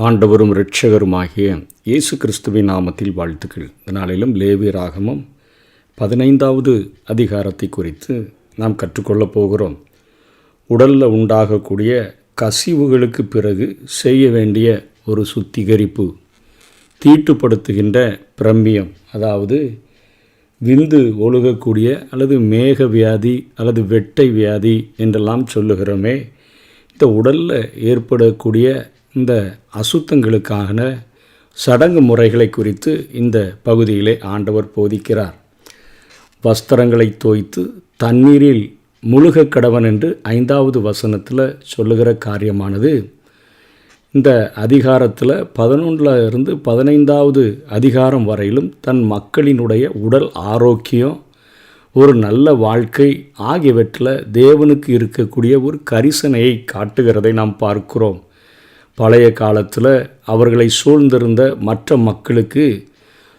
ஆண்டவரும் இரட்சகருமாகிய இயேசு கிறிஸ்துவின் நாமத்தில் வாழ்த்துக்கள். இந்த நாளிலும் லேவியராகமம் 15வது அதிகாரத்தை குறித்து நாம் கற்றுக்கொள்ளப் போகிறோம். உடலில் உண்டாகக்கூடிய கசிவுகளுக்கு பிறகு செய்ய வேண்டிய ஒரு சுத்திகரிப்பு, தீட்டுப்படுத்துகின்ற பிரம்மியம், அதாவது விந்து ஒழுகக்கூடிய அல்லது மேக வியாதி அல்லது வெட்டை வியாதி என்றெல்லாம் சொல்லுகிறோமே, இந்த உடலில் ஏற்படக்கூடிய இந்த அசுத்தங்களுக்கான சடங்கு முறைகளை குறித்து இந்த பகுதியிலே ஆண்டவர் போதிக்கிறார். வஸ்திரங்களை தோய்த்து தண்ணீரில் முழுக கடவன் என்று 5வது வசனத்தில் சொல்லுகிற காரியமானது இந்த அதிகாரத்தில் 11 15வது அதிகாரம் வரையிலும் தன் மக்களினுடைய உடல் ஆரோக்கியம், ஒரு நல்ல வாழ்க்கை ஆகியவற்றில் தேவனுக்கு இருக்கக்கூடிய ஒரு கரிசனையை காட்டுகிறதை நாம் பார்க்கிறோம். பழைய காலத்தில் அவர்களை சூழ்ந்திருந்த மற்ற மக்களுக்கு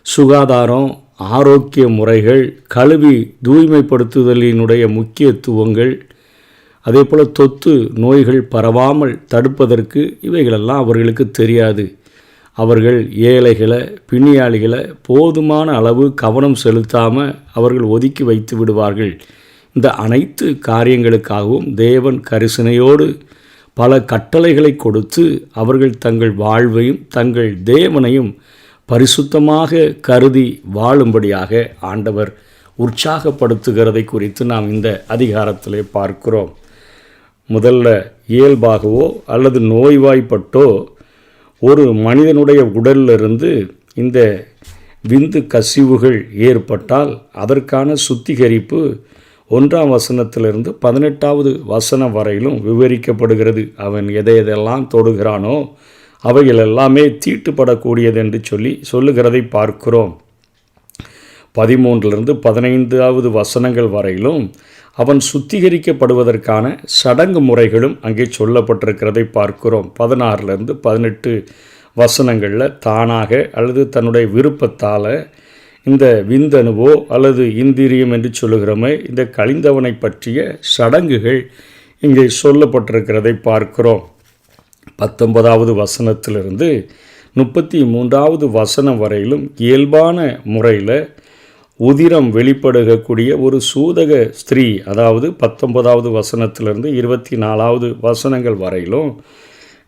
சுகாதாரம், ஆரோக்கிய முறைகள், கழுவி தூய்மைப்படுத்துதலினுடைய முக்கியத்துவங்கள், அதே போல் தொத்து நோய்கள் பரவாமல் தடுப்பதற்கு இவைகளெல்லாம் அவர்களுக்கு தெரியாது. அவர்கள் ஏழைகளை, பிணியாளிகளை போதுமான அளவு கவனம் செலுத்தாமல் அவர்கள் ஒதுக்கி வைத்து விடுவார்கள். இந்த அனைத்து காரியங்களுக்காகவும் தேவன் கரிசனையோடு பல கட்டளைகளை கொடுத்து அவர்கள் தங்கள் வாழ்வையும் தங்கள் தேவனையும் பரிசுத்தமாக கருதி வாழும்படியாக ஆண்டவர் உற்சாகப்படுத்துகிறதை குறித்து நாம் இந்த அதிகாரத்திலே பார்க்கிறோம். முதல்ல இயல்பாகவோ அல்லது நோய்வாய்ப்பட்டோ ஒரு மனிதனுடைய உடலிலிருந்து இந்த விந்து கசிவுகள் ஏற்பட்டால் அதற்கான சுத்திகரிப்பு 1ஆம் வசனத்திலிருந்து 18வது வசனம் வரையிலும் விவரிக்கப்படுகிறது. அவன் எதையெல்லாம் தொடுகிறானோ அவைகள் எல்லாமே தீட்டுப்படக்கூடியது என்று சொல்லுகிறதை பார்க்கிறோம். 13லிருந்து 15வது வசனங்கள் வரையிலும் அவன் சுத்திகரிக்கப்படுவதற்கான சடங்கு முறைகளும் அங்கே சொல்லப்பட்டிருக்கிறதை பார்க்கிறோம். 16லிருந்து 18 வசனங்களில் தானாக அல்லது தன்னுடைய விருப்பத்தால் இந்த விந்தணுவோ அல்லது இந்திரியம் என்று சொல்லுகிறோமே, இந்த கழிந்தவனை பற்றிய சடங்குகள் இங்கே சொல்லப்பட்டிருக்கிறதை பார்க்கிறோம். 19வது வசனத்திலிருந்து 33வது வசனம் வரையிலும் இயல்பான முறையில் உதிரம் வெளிப்படுகக்கூடிய ஒரு சூதக ஸ்திரீ, அதாவது 19வது வசனத்திலிருந்து 24வது வசனங்கள் வரையிலும்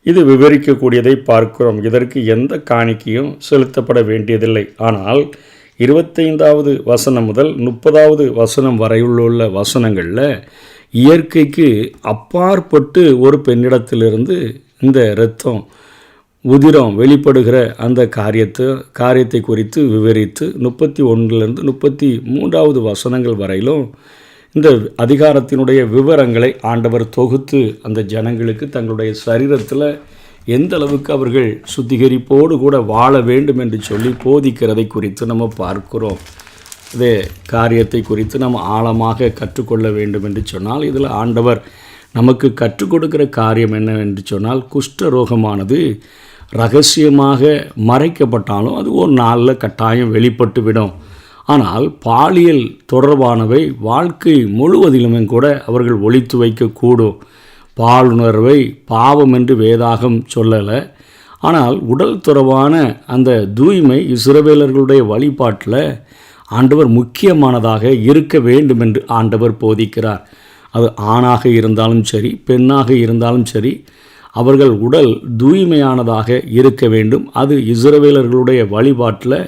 இது விவரிக்கக்கூடியதை பார்க்கிறோம். இதற்கு எந்த காணிக்கையும் செலுத்தப்பட வேண்டியதில்லை. ஆனால் 25வது வசனம் முதல் 30வது வசனம் வரையுள்ள வசனங்களில் இயற்கைக்கு அப்பாற்பட்டு ஒரு பெண்ணிடத்திலிருந்து இந்த இரத்தம், உதிரம் வெளிப்படுகிற அந்த காரியத்தை குறித்து விவரித்து 31லிருந்து 33வது வசனங்கள் வரையிலும் இந்த அதிகாரத்தினுடைய விவரங்களை ஆண்டவர் தொகுத்து அந்த ஜனங்களுக்கு தங்களுடைய சரீரத்தில் எந்த அளவுக்கு அவர்கள் சுத்திகரிப்போடு கூட வாழ வேண்டும் என்று சொல்லி போதிக்கிறதை குறித்து நம்ம பார்க்கிறோம். இதே காரியத்தை குறித்து நம்ம ஆழமாக கற்றுக்கொள்ள வேண்டும் என்று சொன்னால் இதில் ஆண்டவர் நமக்கு கற்றுக் கொடுக்கிற காரியம் என்னவென்று சொன்னால், குஷ்டரோகமானது இரகசியமாக மறைக்கப்பட்டாலும் அது ஒரு நாளில் கட்டாயம் வெளிப்பட்டுவிடும். ஆனால் பாலியல் தொடர்பானவை வாழ்க்கை முழுவதிலுமே கூட அவர்கள் ஒளித்து வைக்கக்கூடும். பாலுணர்வை பாவம் என்று வேதாகம் சொல்லலை. ஆனால் உடல் தொடர்பான அந்த தூய்மை இஸ்ரவேலர்களுடைய வழிபாட்டில் ஆண்டவர் முக்கியமானதாக இருக்க வேண்டும் என்று ஆண்டவர் போதிக்கிறார். அது ஆணாக இருந்தாலும் சரி, பெண்ணாக இருந்தாலும் சரி, அவர்கள் உடல் தூய்மையானதாக இருக்க வேண்டும். அது இஸ்ரவேலர்களுடைய வழிபாட்டில்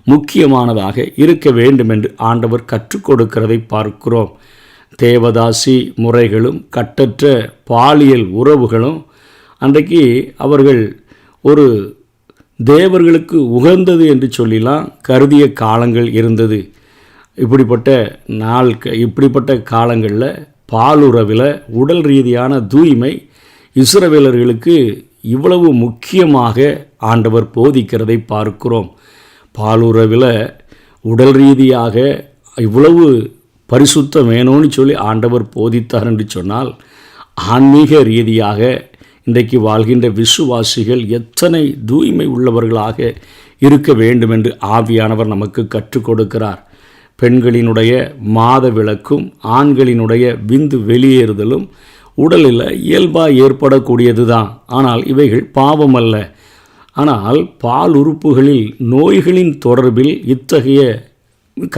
முக்கியமானதாக இருக்க வேண்டும் என்று ஆண்டவர் கற்றுக் கொடுக்கிறதை பார்க்கிறோம். தேவதாசி முறைகளும் கட்டற்ற பாலியல் உறவுகளும் அன்றைக்கு அவர்கள் ஒரு தேவர்களுக்கு உகந்தது என்று சொல்லலாம் கருதிய காலங்கள் இருந்தது. இப்படிப்பட்ட காலங்களில் பாலுறவில் உடல் ரீதியான தூய்மை இஸ்ரவேலர்களுக்கு இவ்வளவு முக்கியமாக ஆண்டவர் போதிக்கிறதை பார்க்கிறோம். பாலுறவில் உடல் ரீதியாக இவ்வளவு பரிசுத்தம் வேணும்னு சொல்லி ஆண்டவர் போதித்தார் என்று சொன்னால், ஆன்மீக ரீதியாக இன்றைக்கு வாழ்கின்ற விசுவாசிகள் எத்தனை தூய்மை உள்ளவர்களாக இருக்க வேண்டும் என்று ஆவியானவர் நமக்கு கற்றுக் கொடுக்கிறார். பெண்களினுடைய மாத விலக்கும் ஆண்களினுடைய விந்து வெளியேறுதலும் உடலில் இயல்பாக ஏற்படக்கூடியது தான். ஆனால் இவைகள் பாவம் அல்ல. ஆனால் பால் உறுப்புகளில் நோய்களின் தொடர்பில் இத்தகைய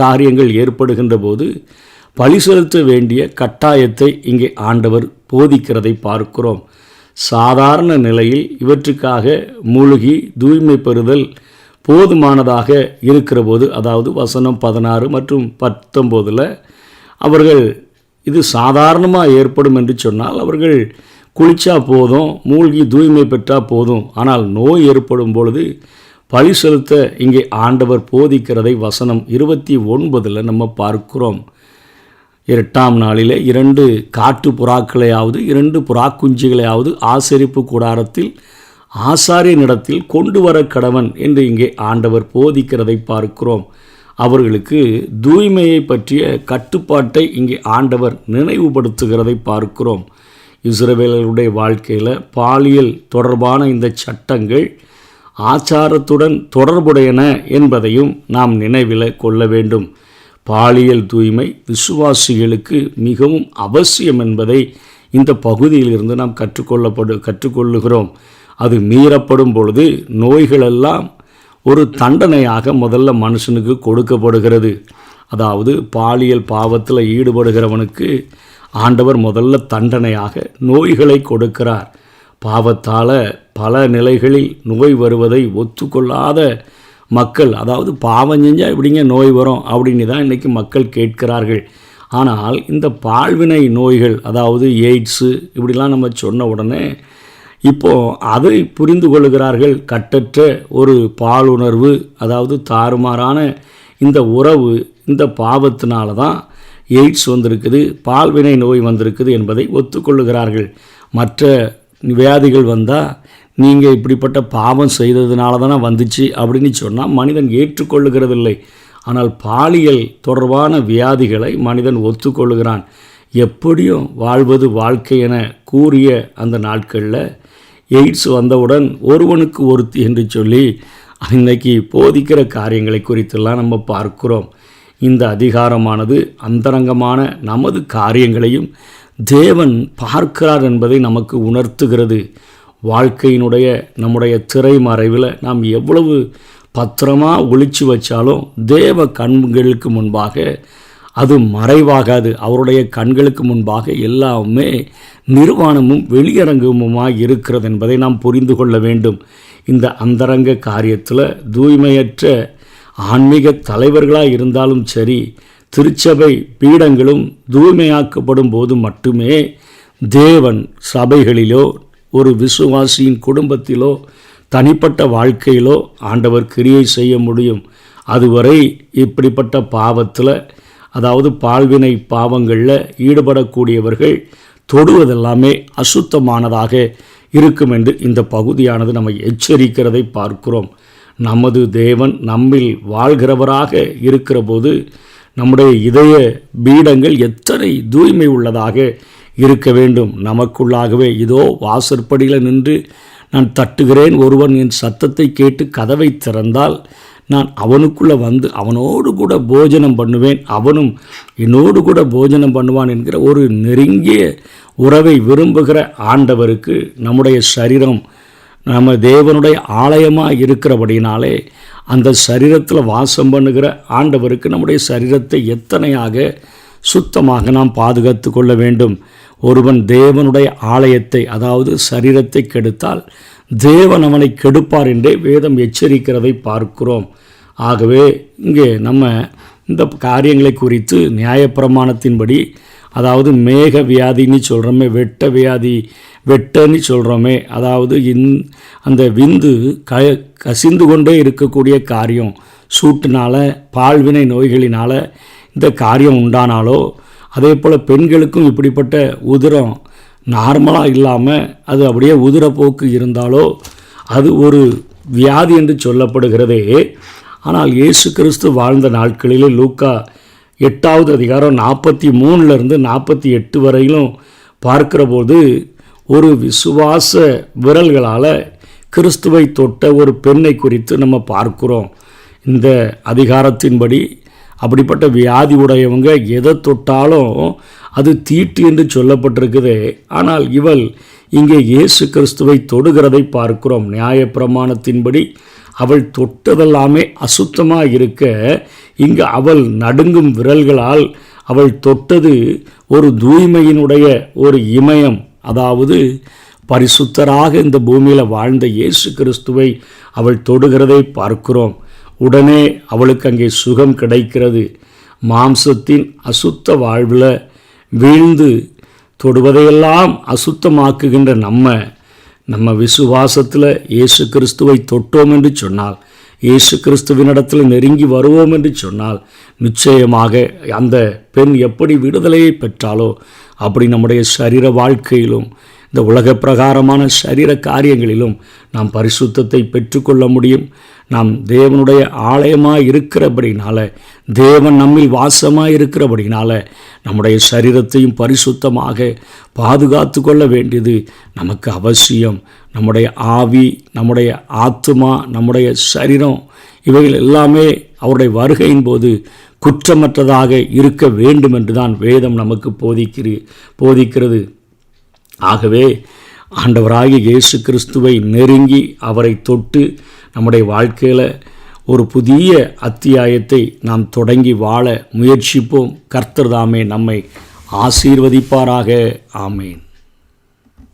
காரியங்கள் ஏற்படுகின்ற போது பலி செலுத்த வேண்டிய கட்டாயத்தை இங்கே ஆண்டவர் போதிக்கிறதை பார்க்கிறோம். சாதாரண நிலையில் இவற்றுக்காக மூழ்கி தூய்மை பெறுதல் போதுமானதாக இருக்கிற போது, அதாவது வசனம் 16 மற்றும் 19 அவர்கள் இது சாதாரணமாக ஏற்படும் என்று சொன்னால் அவர்கள் குளிச்சா போதும், மூழ்கி தூய்மை பெற்றால் போதும். ஆனால் நோய் ஏற்படும் பொழுது பலி செலுத்த இங்கே ஆண்டவர் போதிக்கிறதை வசனம் 29 நம்ம பார்க்கிறோம். 8ஆம் நாளிலே 2 காட்டு புறாக்களையாவது 2 புறாக்குஞ்சுகளையாவது ஆசரிப்பு கூடாரத்தில் ஆசாரியனிடத்தில் கொண்டு வர கடவன் என்று இங்கே ஆண்டவர் போதிக்கிறதை பார்க்கிறோம். அவர்களுக்கு தூய்மையை பற்றிய கட்டுப்பாட்டை இங்கே ஆண்டவர் நினைவுபடுத்துகிறதை பார்க்கிறோம். இஸ்ரவேலருடைய வாழ்க்கையில் பாலியல் தொடர்பான இந்த சட்டங்கள் ஆச்சாரத்துடன் தொடர்புடையன என்பதையும் நாம் நினைவில் கொள்ள வேண்டும். பாலியல் தூய்மை விசுவாசிகளுக்கு மிகவும் அவசியம் என்பதை இந்த பகுதியிலிருந்து நாம் கற்றுக்கொள்ளுகிறோம். அது மீறப்படும் பொழுது நோய்களெல்லாம் ஒரு தண்டனையாக முதல்ல மனுஷனுக்கு கொடுக்கப்படுகிறது. அதாவது பாலியல் பாவத்தில் ஈடுபடுகிறவனுக்கு ஆண்டவர் முதல்ல தண்டனையாக நோய்களை கொடுக்கிறார். பாவத்தால் பல நிலைகளில் நோய் வருவதை ஒத்துக்கொள்ளாத மக்கள், அதாவது பாவம் செஞ்சால் எப்படிங்க நோய் வரும் அப்படின்னு தான் இன்றைக்கி மக்கள் கேட்கிறார்கள். ஆனால் இந்த பால்வினை நோய்கள், அதாவது எய்ட்ஸு இப்படிலாம் நம்ம சொன்ன உடனே இப்போது அதை புரிந்து கொள்கிறார்கள். கட்டற்ற ஒரு பாலுணர்வு, அதாவது தாறுமாறான இந்த உறவு, இந்த பாவத்தினால தான் எய்ட்ஸ் வந்திருக்குது, பால்வினை நோய் வந்திருக்குது என்பதை ஒத்துக்கொள்ளுகிறார்கள். மற்ற வியாதிகள் வந்தால் நீங்கள் இப்படிப்பட்ட பாவம் செய்ததுனால தானே வந்துச்சு அப்படின்னு சொன்னால் மனிதன் ஏற்றுக்கொள்ளுகிறதில்லை. ஆனால் பாலியல் தொடர்பான வியாதிகளை மனிதன் ஒத்துக்கொள்ளுகிறான். எப்படியும் வாழ்வது வாழ்க்கை என கூறிய அந்த நாட்களில் எய்ட்ஸ் வந்தவுடன் ஒருவனுக்கு ஒருத்தி என்று சொல்லி இன்றைக்கி போதிக்கிற காரியங்களை குறித்தெல்லாம் நம்ம பார்க்கிறோம். இந்த அதிகாரமானது அந்தரங்கமான நமது காரியங்களையும் தேவன் பார்க்கிறார் என்பதை நமக்கு உணர்த்துகிறது. வாழ்க்கையினுடைய நம்முடைய திரைமறைவில் நாம் எவ்வளவு பத்திரமாக ஒளிச்சு வச்சாலும் தேவ கண்களுக்கு முன்பாக அது மறைவாகாது. அவருடைய கண்களுக்கு முன்பாக எல்லாமே நிர்வாணமும் வெளியரங்கமுமாய் இருக்கிறது என்பதை நாம் புரிந்து கொள்ள வேண்டும். இந்த அந்தரங்க காரியத்தில் தூய்மையற்ற ஆன்மீக தலைவர்களாக இருந்தாலும் சரி, திருச்சபை பீடங்களும் தூய்மையாக்கப்படும் போது மட்டுமே தேவன் சபைகளிலோ ஒரு விசுவாசியின் குடும்பத்திலோ தனிப்பட்ட வாழ்க்கையிலோ ஆண்டவர் கிரியை செய்ய முடியும். அதுவரை இப்படிப்பட்ட பாவத்தில், அதாவது பால்வினை பாவங்களில் ஈடுபடக்கூடியவர்கள் தொடுவதெல்லாமே அசுத்தமானதாக இருக்கும் என்று இந்த பகுதியானது நம்மை எச்சரிக்கிறதை பார்க்கிறோம். நமது தேவன் நம்மில் வாழ்கிறவராக இருக்கிற போது நம்முடைய இதய பீடங்கள் எத்தனை தூய்மை உள்ளதாக இருக்க வேண்டும். நமக்குள்ளாகவே இதோ வாசற்படியில் நின்று நான் தட்டுகிறேன், ஒருவன் என் சத்தத்தை கேட்டு கதவை திறந்தால் நான் அவனுக்குள்ளே வந்து அவனோடு கூட போஜனம் பண்ணுவேன், அவனும் என்னோடு கூட போஜனம் பண்ணுவான் என்கிற ஒரு நெருங்கிய உறவை விரும்புகிற ஆண்டவருக்கு நம்முடைய சரீரம் நம்ம தேவனுடைய ஆலயமாக இருக்கிறபடினாலே அந்த சரீரத்தில் வாசம் பண்ணுகிற ஆண்டவருக்கு நம்முடைய சரீரத்தை எத்தனையாக சுத்தமாக நாம் பாதுகாத்து கொள்ள வேண்டும். ஒருவன் தேவனுடைய ஆலயத்தை, அதாவது சரீரத்தை கெடுத்தால் தேவன் அவனை கெடுப்பார் என்றே வேதம் எச்சரிக்கிறதை பார்க்கிறோம். ஆகவே இங்கே நம்ம இந்த காரியங்களை குறித்து நியாயப்பிரமாணத்தின்படி, அதாவது மேக வியாதின்னு சொல்கிறோமே, வெட்ட வியாதி வெட்டன்னு சொல்கிறோமே, அதாவது அந்த விந்து கசிந்து கொண்டே இருக்கக்கூடிய காரியம், சூட்டுனால் பால்வினை நோய்களினால் இந்த காரியம் உண்டானாலோ, அதே போல் பெண்களுக்கும் இப்படிப்பட்ட உதிரம் நார்மலாக இல்லாமல் அது அப்படியே உதிரப்போக்கு இருந்தாலோ அது ஒரு வியாதி என்று சொல்லப்படுகிறதே. ஆனால் இயேசு கிறிஸ்து வாழ்ந்த நாட்களிலே லூக்கா 8வது அதிகாரம் 43 48 வரையிலும் பார்க்கிற போது ஒரு விசுவாச விரல்களால் கிறிஸ்துவை தொட்ட ஒரு பெண்ணை குறித்து நம்ம பார்க்கிறோம். இந்த அதிகாரத்தின்படி அப்படிப்பட்ட வியாதி உடையவங்க எதை தொட்டாலும் அது தீட்டு என்று சொல்லப்பட்டிருக்குது. ஆனால் இவள் இங்கே இயேசு கிறிஸ்துவை தொடுகிறதை பார்க்கிறோம். நியாயப்பிரமாணத்தின்படி அவள் தொட்டதெல்லாமே அசுத்தமாக இருக்க, இங்கு அவள் நடுங்கும் விரல்களால் அவள் தொட்டது ஒரு தூய்மையினுடைய ஒரு இமயம். அதாவது பரிசுத்தராக இந்த பூமியில் வாழ்ந்த இயேசு கிறிஸ்துவை அவள் தொடுகிறதை பார்க்கிறோம். உடனே அவளுக்கு அங்கே சுகம் கிடைக்கிறது. மாம்சத்தின் அசுத்த வாழ்வில் வீழ்ந்து தொடுவதையெல்லாம் அசுத்தமாக்குகின்ற நம்ம விசுவாசத்தில் இயேசு கிறிஸ்துவை தொட்டோம் என்று சொன்னால், இயேசு கிறிஸ்துவினிடத்தில் நெருங்கி வருவோம் என்று சொன்னால், நிச்சயமாக அந்த பெண் எப்படி விடுதலையை பெற்றாலோ அப்படி நம்முடைய சரீர வாழ்க்கையிலும் இந்த உலக பிரகாரமான சரீர காரியங்களிலும் நாம் பரிசுத்தத்தை பெற்றுக்கொள்ள முடியும். நாம் தேவனுடைய ஆலயமாக இருக்கிறபடினால, தேவன் நம்மில் வாசமாக இருக்கிறபடினால நம்முடைய சரீரத்தையும் பரிசுத்தமாக பாதுகாத்து கொள்ள வேண்டியது நமக்கு அவசியம். நம்முடைய ஆவி, நம்முடைய ஆத்துமா, நம்முடைய சரீரம் இவைகள் எல்லாமே அவருடைய வருகையின் போது குற்றமற்றதாக இருக்க வேண்டும் என்று தான் வேதம் நமக்கு போதிக்கிறது. ஆகவே ஆண்டவராகிய இயேசு கிறிஸ்துவை நெருங்கி அவரை தொட்டு நம்முடைய வாழ்க்கையில் ஒரு புதிய அத்தியாயத்தை நாம் தொடங்கி வாழ முயற்சிப்போம். கர்த்தர் தாமே நம்மை ஆசீர்வதிப்பாராக. ஆமேன்.